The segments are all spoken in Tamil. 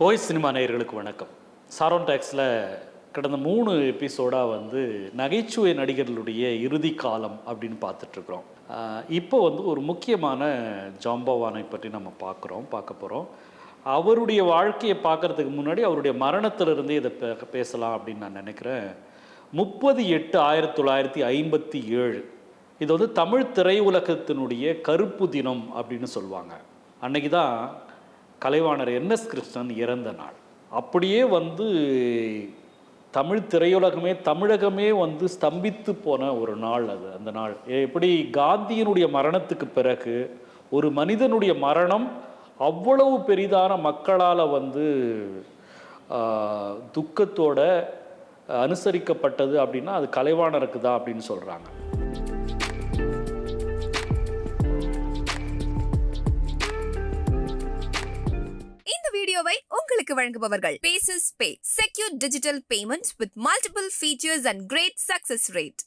ஓய் சினிமா நேயர்களுக்கு வணக்கம். சாரோன் டாக்ஸில் கடந்த 3 எபிசோடாக நகைச்சுவை நடிகர்களுடைய இறுதி காலம் அப்படின்னு பார்த்துட்ருக்குறோம். இப்போ ஒரு முக்கியமான ஜாம்பவானை பற்றி நம்ம பார்க்க போகிறோம். அவருடைய வாழ்க்கையை பார்க்குறதுக்கு முன்னாடி அவருடைய மரணத்திலிருந்தே இதை பேசலாம் அப்படின்னு நான் நினைக்கிறேன். 30/8/1957 இது தமிழ் திரையுலகத்தினுடைய கருப்பு தினம் அப்படின்னு சொல்லுவாங்க. அன்னைக்கு தான் கலைவாணர் என்எஸ் கிருஷ்ணன் இறந்த நாள். அப்படியே தமிழ் திரையுலகமே தமிழகமே ஸ்தம்பித்து போன ஒரு நாள் அது. அந்த நாள் எப்படி காந்தியினுடைய மரணத்துக்கு பிறகு ஒரு மனிதனுடைய மரணம் அவ்வளவு பெரிதான மக்களால் துக்கத்தோட அனுசரிக்கப்பட்டது அப்படின்னா அது கலைவாணருக்கு தான் அப்படின்னு சொல்கிறாங்க. வீடியோவை உங்களுக்கு வழங்குபவர்கள் பேசஸ் பே, secure digital payments with multiple features and great success rate.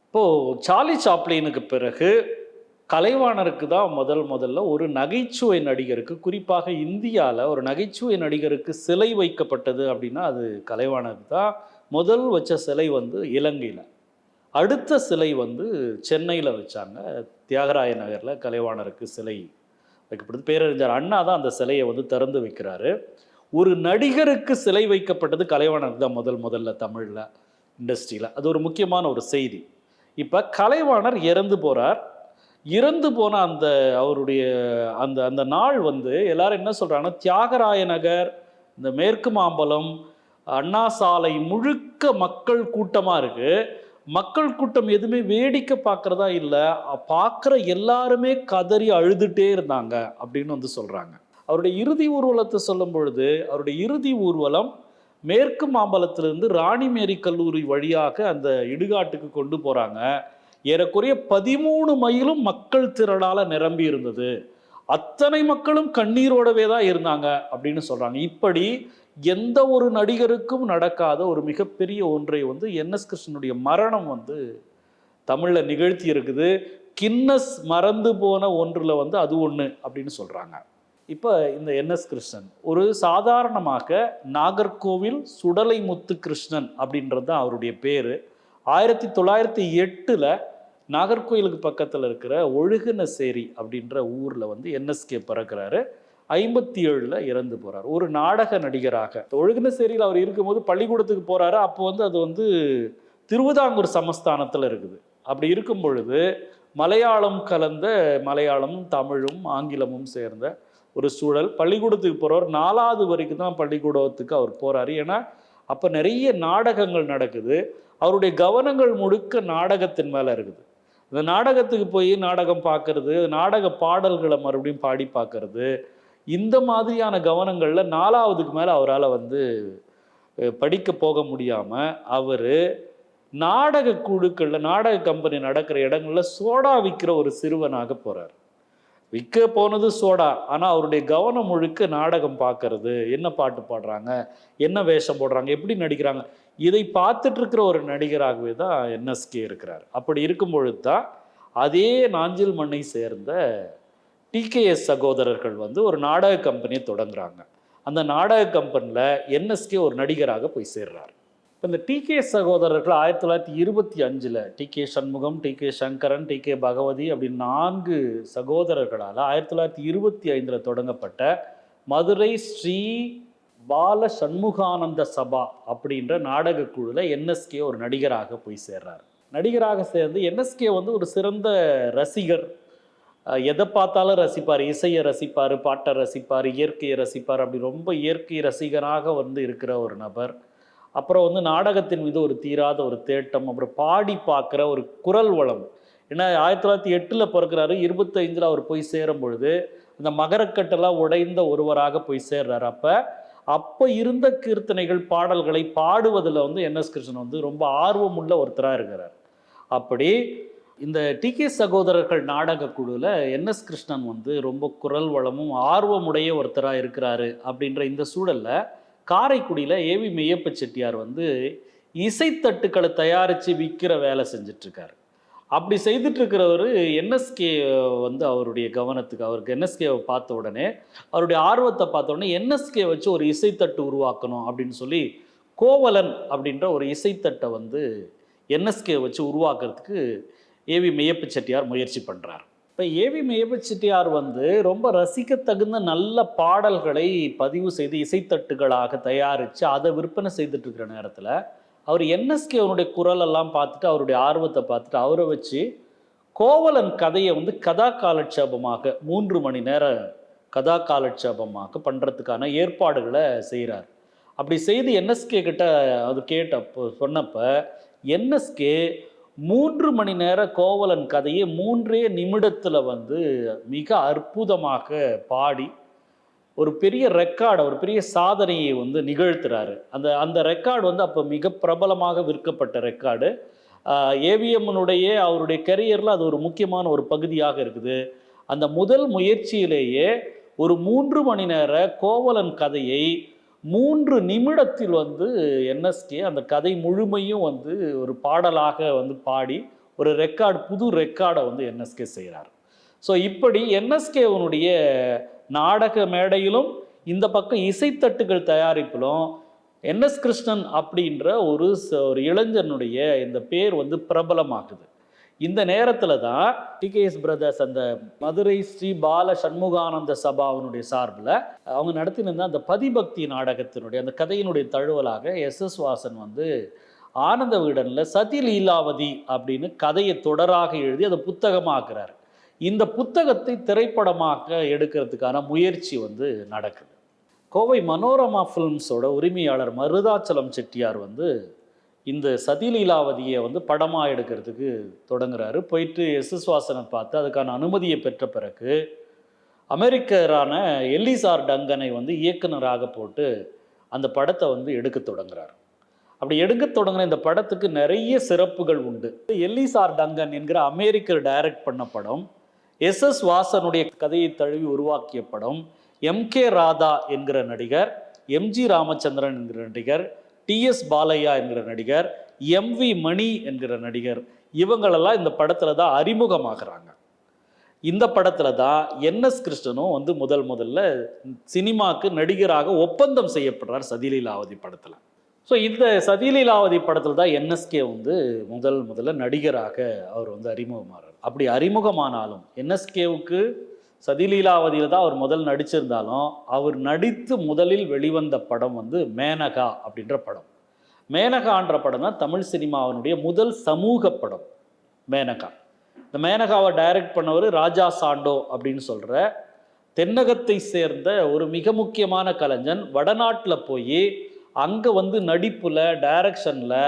இப்போ சார்லி சாப்ளினுக்கு பிறகு கலைவாணருக்கு தான் முதல்ல ஒரு நகைச்சுவை நடிகருக்கு, குறிப்பாக இந்தியாவில் ஒரு நகைச்சுவை நடிகருக்கு சிலை வைக்கப்பட்டது அப்படின்னா அது கலைவாணருக்கு தான். முதல் வச்ச சிலை இலங்கையில், அடுத்த சிலை சென்னையில் வச்சாங்க. தியாகராய நகரில் கலைவாணருக்கு சிலை வைக்கப்படுது. பேரறிஞர் அண்ணா தான் அந்த சிலையை திறந்து வைக்கிறாரு. ஒரு நடிகருக்கு சிலை வைக்கப்பட்டது கலைவாணருக்கு தான் முதல்ல தமிழில் இண்டஸ்ட்ரியில். அது ஒரு முக்கியமான ஒரு செய்தி. இப்போ கலைவாணர் இறந்து போகிறார். இறந்து போன அந்த அவருடைய அந்த நாள் எல்லாரும் என்ன சொல்கிறாங்கன்னா, தியாகராய நகர், இந்த மேற்கு மாம்பலம், அண்ணா சாலை முழுக்க மக்கள் கூட்டமாக இருக்குது. மக்கள் கூட்டம் எதுவுமே வேடிக்கை பார்க்குறதா இல்லை, பார்க்குற எல்லாருமே கதறி அழுதுகிட்டே இருந்தாங்க அப்படின்னு சொல்கிறாங்க. அவருடைய இறுதி ஊர்வலத்தை சொல்லும் பொழுது, அவருடைய இறுதி ஊர்வலம் மேற்கு மாம்பலத்திலிருந்து ராணிமேரி கல்லூரி வழியாக அந்த இடுகாட்டுக்கு கொண்டு போகிறாங்க. ஏறக்குறைய 13 மைலும் மக்கள் திரளால் நிரம்பி இருந்தது. அத்தனை மக்களும் கண்ணீரோடவே தான் இருந்தாங்க அப்படின்னு சொல்கிறாங்க. இப்படி எந்த ஒரு நடிகருக்கும் நடக்காத ஒரு மிகப்பெரிய ஒன்றை என்எஸ் கிருஷ்ணனுடைய மரணம் தமிழில் நிகழ்த்தி இருக்குது. கின்னஸ் மறந்து போன ஒன்றில் அது ஒன்று அப்படின்னு சொல்கிறாங்க. இப்போ இந்த என்எஸ் கிருஷ்ணன் ஒரு சாதாரணமாக நாகர்கோவில் சுடலை முத்து கிருஷ்ணன் அப்படின்றது தான் அவருடைய பேர். 1908 நாகர்கோவிலுக்கு பக்கத்தில் இருக்கிற ஒழுகுனசேரி அப்படின்ற ஊரில் என்எஸ்கே பிறக்கிறாரு. 57 இறந்து போகிறார். ஒரு நாடக நடிகராக ஒழுகுனசேரியில் அவர் இருக்கும்போது பள்ளிக்கூடத்துக்கு போகிறாரு. அப்போ அது திருவிதாங்கூர் சமஸ்தானத்தில் இருக்குது. அப்படி இருக்கும் பொழுது மலையாளம் கலந்த, மலையாளமும் தமிழும் ஆங்கிலமும் சேர்ந்த ஒரு சூழல். பள்ளிக்கூடத்துக்கு போகிறவர் 4வது வரைக்கும் தான் பள்ளிக்கூடத்துக்கு அவர் போகிறாரு. ஏன்னா அப்போ நிறைய நாடகங்கள் நடக்குது. அவருடைய கவனங்கள் முழுக்க நாடகத்தின் மேலே இருக்குது. இந்த நாடகத்துக்கு போய் நாடகம் பார்க்கறது, நாடக பாடல்களை மறுபடியும் பாடி பார்க்கறது, இந்த மாதிரியான கவனங்களில் 4வதுக்கு மேலே அவரால் படிக்க போக முடியாமல் அவர் நாடக குழுக்களில், நாடக கம்பெனி நடக்கிற இடங்களில் சோடா விற்கிற ஒரு சிறுவனாக போகிறார். விற்க போனது சோடா, ஆனால் அவருடைய கவனம் முழுக்க நாடகம் பார்க்கறது, என்ன பாட்டு பாடுறாங்க, என்ன வேஷம் போடுறாங்க, எப்படி நடிக்கிறாங்க, இதை பார்த்துட்டு இருக்கிற ஒரு நடிகராகவே தான் என்எஸ்கே இருக்கிறார். அப்படி இருக்கும் பொழுது தான் அதே நாஞ்சில் மண்ணை சேர்ந்த டிகேஎஸ் சகோதரர்கள் ஒரு நாடக கம்பெனியை தொடங்குறாங்க. அந்த நாடக கம்பெனியில் என்எஸ்கே ஒரு நடிகராக போய் சேர்றார். இப்போ இந்த டிகேஎஸ் சகோதரர்கள் 1925 டிகே சண்முகம், டிகே சங்கரன், டிகே பகவதி அப்படின்னு 4 சகோதரர்களால் 1925 தொடங்கப்பட்ட மதுரை ஸ்ரீ பால சண்முகானந்த சபா அப்படின்ற நாடக குழுவில் என்எஸ்கே ஒரு நடிகராக போய் சேர்றார். நடிகராக சேர்ந்து என்எஸ்கே ஒரு சிறந்த ரசிகர். எதை பார்த்தாலும் ரசிப்பார், இசையை ரசிப்பார், பாட்டை ரசிப்பார், இயற்கையை ரசிப்பார். அப்படி ரொம்ப இயற்கை ரசிகராக இருக்கிற ஒரு நபர். அப்புறம் நாடகத்தின் மீது ஒரு தீராத ஒரு தேட்டம், அப்புறம் பாடி பார்க்குற ஒரு குரல் வளம். ஏன்னா 1908 பிறக்கிறாரு, 25 அவர் போய் சேரும் பொழுது அந்த மகரக்கட்டெல்லாம் உடைந்த ஒருவராக போய் சேர்றாரு. அப்போ இருந்த கீர்த்தனைகள், பாடல்களை பாடுவதில் என்எஸ் கிருஷ்ணன் ரொம்ப ஆர்வமுள்ள ஒருத்தராக இருக்கிறார். அப்படி இந்த டிகே சகோதரர்கள் நாடக குழுவில் என்எஸ் கிருஷ்ணன் ரொம்ப குரல் வளமும் ஆர்வமுடைய ஒருத்தராக இருக்கிறாரு. அப்படின்ற இந்த சூழலில் காரைக்குடியில் ஏவி மெய்யப்ப செட்டியார் இசைத்தட்டுக்களை தயாரித்து விற்கிற வேலை செஞ்சிட்ருக்காரு. அப்படி செய்துட்டு இருக்கிறவர் என்எஸ்கே வந்து அவருடைய கவனத்துக்கு, அவருக்கு என்எஸ்கேவை பார்த்த உடனே, அவருடைய ஆர்வத்தை பார்த்த உடனே என்எஸ்கே வச்சு ஒரு இசைத்தட்டு உருவாக்கணும் அப்படின்னு சொல்லி கோவலன் அப்படின்ற ஒரு இசைத்தட்டை வந்து என்எஸ்கே வச்சு உருவாக்குறதுக்கு ஏவி மெய்யப்ப செட்டியார் முயற்சி பண்ணுறார். இப்போ ஏவி மெய்யப்ப செட்டியார் வந்து ரொம்ப ரசிக்கத்தகுந்த நல்ல பாடல்களை பதிவு செய்து இசைத்தட்டுகளாக தயாரித்து அதை விற்பனை செய்துட்டு இருக்கிற நேரத்தில் அவர் என்எஸ்கே அவனுடைய குரலெல்லாம் பார்த்துட்டு அவருடைய ஆர்வத்தை பார்த்துட்டு அவரை வச்சு கோவலன் கதையை வந்து கதா காலட்சேபமாக 3 மணி நேர கதா காலட்சேபமாக பண்ணுறதுக்கான ஏற்பாடுகளை செய்கிறார். அப்படி செய்து என்எஸ்கே கிட்ட அது கேட்டப்போ சொன்னப்போ என்எஸ்கே 3 மணி நேர கோவலன் கதையை 3 நிமிடத்தில் வந்து மிக அற்புதமாக பாடி ஒரு பெரிய ரெக்கார்டு, ஒரு பெரிய சாதனையை வந்து நிகழ்த்துறாரு. அந்த ரெக்கார்டு வந்து அப்போ மிக பிரபலமாக விற்கப்பட்ட ரெக்கார்டு. ஏவிஎம்னுடைய அவருடைய கரியரில் அது ஒரு முக்கியமான ஒரு பகுதியாக இருக்குது. அந்த முதல் முயற்சியிலேயே ஒரு 3 மணி நேர கோவலன் கதையை 3 நிமிடத்தில் வந்து என்எஸ்கே அந்த கதை முழுமையும் வந்து ஒரு பாடலாக வந்து பாடி ஒரு ரெக்கார்டு, புது ரெக்கார்டை வந்து என்எஸ்கே செய்கிறார். ஸோ இப்படி என்எஸ்கேவனுடைய நாடக மேடையிலும் இந்த பக்கம் இசைத்தட்டுகள் தயாரிப்பிலும் என்எஸ் கிருஷ்ணன் அப்படின்ற ஒரு இளைஞனுடைய இந்த பேர் வந்து பிரபலமாகுது. இந்த நேரத்தில் தான் டிகேஎஸ் பிரதர்ஸ் அந்த மதுரை ஸ்ரீ பால சண்முகானந்த சபாவினுடைய சார்பில் அவங்க நடத்தின அந்த பதிபக்தி நாடகத்தினுடைய அந்த கதையினுடைய தழுவலாக எஸ் வாசன் வந்து ஆனந்த விகடனில் சதி லீலாவதி அப்படின்னு கதையை தொடராக எழுதி அதை புத்தகமாக்குறாரு. இந்த புத்தகத்தை திரைப்படமாக எடுக்கிறதுக்கான முயற்சி வந்து நடக்குது. கோவை மனோரமா ஃபிலிம்ஸோட உரிமையாளர் மருதாச்சலம் செட்டியார் வந்து இந்த சதிலீலாவதியை வந்து படமாக எடுக்கிறதுக்கு தொடங்குறாரு. போயிட்டு எஸ் வாசனை பார்த்து அதுக்கான அனுமதியை பெற்ற பிறகு அமெரிக்கரான எல்லிசார் டங்கனை வந்து இயக்குனராக போட்டு அந்த படத்தை வந்து எடுக்க தொடங்குறார். அப்படி எடுக்க தொடங்கின இந்த படத்துக்கு நிறைய சிறப்புகள் உண்டு. எல்லிசார் டங்கன் என்கிற அமெரிக்கர் டைரக்ட் பண்ண படம், எஸ் வாசனுடைய கதையை தழுவி உருவாக்கிய படம், எம்கே ராதா என்கிற நடிகர், எம்ஜி ராமச்சந்திரன் என்கிற நடிகர், டிஎஸ் பாலையா என்கிற நடிகர், எம்வி மணி என்கிற நடிகர், இவங்களெல்லாம் இந்த படத்தில் தான் அறிமுகமாகறாங்க. இந்த படத்தில் தான் என்எஸ் கிருஷ்ணனும் வந்து முதல்ல சினிமாவுக்கு நடிகராக ஒப்பந்தம் செய்யப்படுறார் சதிலீலாவதி படத்தில். ஸோ இந்த சதிலீலாவதி படத்தில் தான் என்எஸ்கே வந்து முதல்ல நடிகராக அவர் வந்து அறிமுகமாகிறார். அப்படி அறிமுகமானாலும் என்எஸ்கேவுக்கு சதிலீலாவதியில் தான் அவர் முதல் நடிச்சிருந்தாலும் அவர் நடித்து முதலில் வெளிவந்த படம் வந்து மேனகா அப்படின்ற படம். மேனகான்ற படம் தான் தமிழ் சினிமாவினுடைய முதல் சமூக படம் மேனகா. இந்த மேனகாவை டைரக்ட் பண்ணவர் ராஜா சாண்டோ அப்படின்னு சொல்கிற தென்னகத்தை சேர்ந்த ஒரு மிக முக்கியமான கலைஞன். வடநாட்டில் போய் அங்கே வந்து நடிப்பில் டைரக்ஷனில்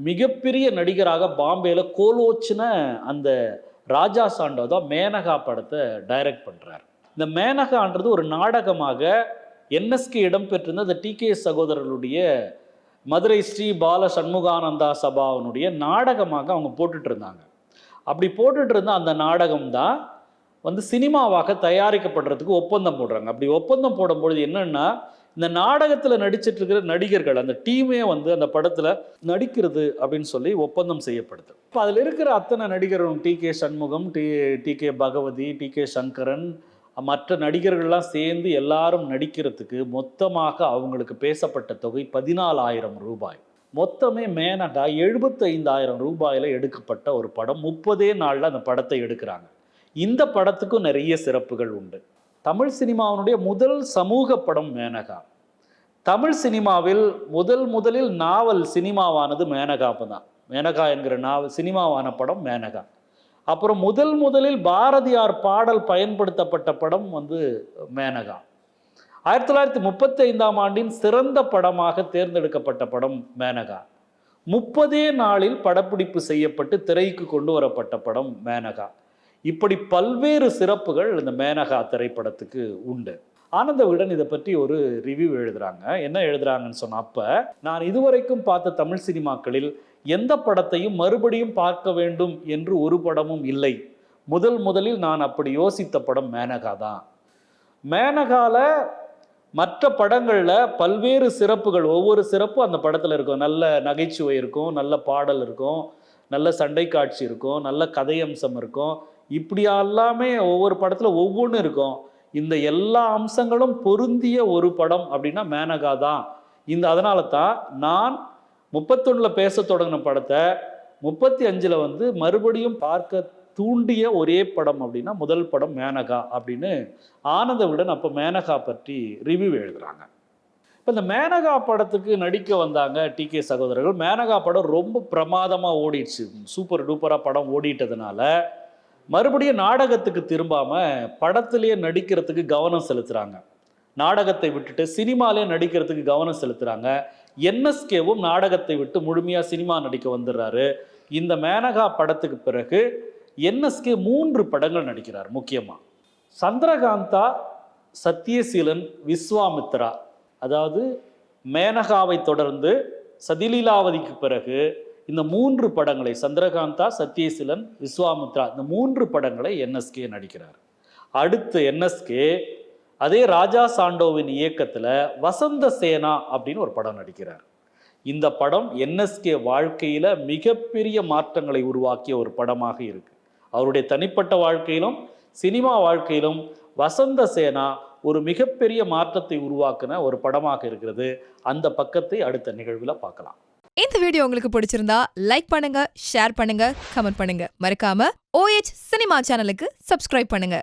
மிகப்பெரிய நடிகராக பாம்பேயில் கோலோச்சின அந்த ராஜா சாண்டோ தான் மேனகா படத்தை டைரக்ட் பண்ணுறார். இந்த மேனகான்றது ஒரு நாடகமாக என்எஸ்கே இடம்பெற்றிருந்த அந்த டிகேஎஸ் சகோதரர்களுடைய மதுரை ஸ்ரீ பால சண்முகானந்தா சபாவினுடைய நாடகமாக அவங்க போட்டுட்டு இருந்தாங்க. அப்படி போட்டுட்டு இருந்த அந்த நாடகம் தான் வந்து சினிமாவாக தயாரிக்கப்படுறதுக்கு ஒப்பந்தம் போடுறாங்க. அப்படி ஒப்பந்தம் போடும்பொழுது என்னன்னா, இந்த நாடகத்தில் நடிச்சிட்டு இருக்கிற நடிகர்கள் அந்த டீமே வந்து அந்த படத்தில் நடிக்கிறது அப்படின்னு சொல்லி ஒப்பந்தம் செய்யப்படுது. இப்போ அதில் இருக்கிற அத்தனை நடிகர்களும் டிகே சண்முகம், டிகே பகவதி, டிகே சங்கரன், மற்ற நடிகர்கள்லாம் சேர்ந்து எல்லாரும் நடிக்கிறதுக்கு மொத்தமாக அவங்களுக்கு பேசப்பட்ட தொகை 14,000 ரூபாய். மொத்தமே மேனகா 75,000 ரூபாயில் எடுக்கப்பட்ட ஒரு படம். 30 நாளில் அந்த படத்தை எடுக்கிறாங்க. இந்த படத்துக்கும் நிறைய சிறப்புகள் உண்டு. தமிழ் சினிமாவினுடைய முதல் சமூக படம் மேனகா. தமிழ் சினிமாவில் முதலில் நாவல் சினிமாவானது மேனகா தான். மேனகா என்கிற நாவல் சினிமாவான படம் மேனகா. அப்புறம் முதலில் பாரதியார் பாடல் பயன்படுத்தப்பட்ட படம் வந்து மேனகா. 1935ஆம் ஆண்டின் சிறந்த படமாக தேர்ந்தெடுக்கப்பட்ட படம் மேனகா. 30 நாளில் படப்பிடிப்பு செய்யப்பட்டு திரைக்கு கொண்டு வரப்பட்ட படம் மேனகா. இப்படி பல்வேறு சிறப்புகள் இந்த மேனகா திரைப்படத்துக்கு உண்டு. ஆனந்த விகடன் இதை பற்றி ஒரு ரிவ்யூ எழுதுறாங்க. என்ன எழுதுறாங்கன்னு சொன்ன, அப்ப நான் இதுவரைக்கும் பார்த்த தமிழ் சினிமாக்களில் எந்த படத்தையும் மறுபடியும் பார்க்க வேண்டும் என்று ஒரு படமும் இல்லை. முதலில் நான் அப்படி யோசித்த படம் மேனகா தான். மேனகால மற்ற படங்களில் பல்வேறு சிறப்புகள், ஒவ்வொரு சிறப்பும் அந்த படத்தில் இருக்கும். நல்ல நகைச்சுவை இருக்கும், நல்ல பாடல் இருக்கும், நல்ல சண்டை காட்சி இருக்கும், நல்ல கதை அம்சம் இருக்கும், இப்படி எல்லாமே ஒவ்வொரு படத்தில் ஒவ்வொன்றும் இருக்கும். இந்த எல்லா அம்சங்களும் பொருந்திய ஒரு படம் அப்படின்னா மேனகா தான். அதனால தான் நான் 31 பேச தொடங்கின படத்தை 35 வந்து மறுபடியும் பார்க்க தூண்டிய ஒரே படம் அப்படின்னா முதல் படம் மேனகா அப்படின்னு ஆனந்த விகடன் அப்போ மேனகா பற்றி ரிவ்யூ எழுதுறாங்க. இப்போ இந்த மேனகா படத்துக்கு நடிக்க வந்தாங்க டிகே சகோதரர்கள். மேனகா படம் ரொம்ப பிரமாதமாக ஓடிடுச்சு, சூப்பர் டூப்பராக படம் ஓடிட்டதுனால மறுபடியும் நாடகத்துக்கு திரும்பாமல் படத்திலேயே நடிக்கிறதுக்கு கவனம் செலுத்துகிறாங்க. நாடகத்தை விட்டுட்டு சினிமாலே நடிக்கிறதுக்கு கவனம் செலுத்துகிறாங்க. என்எஸ்கேவும் நாடகத்தை விட்டு முழுமையாக சினிமா நடிக்க வந்துடுறாரு. இந்த மேனகா படத்துக்கு பிறகு என்எஸ்கே 3 படங்கள் நடிக்கிறார். முக்கியமாக சந்திரகாந்தா, சத்யசீலன், விஸ்வாமித்ரா, அதாவது மேனகாவை தொடர்ந்து சதிலீலாவதிக்கு பிறகு இந்த 3 படங்களை சந்திரகாந்தா, சத்யசீலன், விஸ்வாமித்ரா இந்த 3 படங்களை என்எஸ்கே நடிக்கிறார். அடுத்து என்எஸ்கே அதே ராஜா சாண்டோவின் இயக்கத்தில் வசந்த சேனா அப்படின்னு ஒரு படம் நடிக்கிறார். இந்த படம் என்எஸ்கே வாழ்க்கையில் மிகப்பெரிய மாற்றங்களை உருவாக்கிய ஒரு படமாக இருக்கு. அவருடைய தனிப்பட்ட வாழ்க்கையிலும் சினிமா வாழ்க்கையிலும் வசந்த சேனா ஒரு மிகப்பெரிய மாற்றத்தை உருவாக்கின ஒரு படமாக இருக்கிறது. அந்த பக்கத்தை அடுத்த நிகழ்வில் பார்க்கலாம். இந்த வீடியோ உங்களுக்கு பிடிச்சிருந்தா லைக் பண்ணுங்க, ஷேர் பண்ணுங்க, கமெண்ட் பண்ணுங்க. மறக்காம OH சினிமா சேனலுக்கு சப்ஸ்கிரைப் பண்ணுங்க.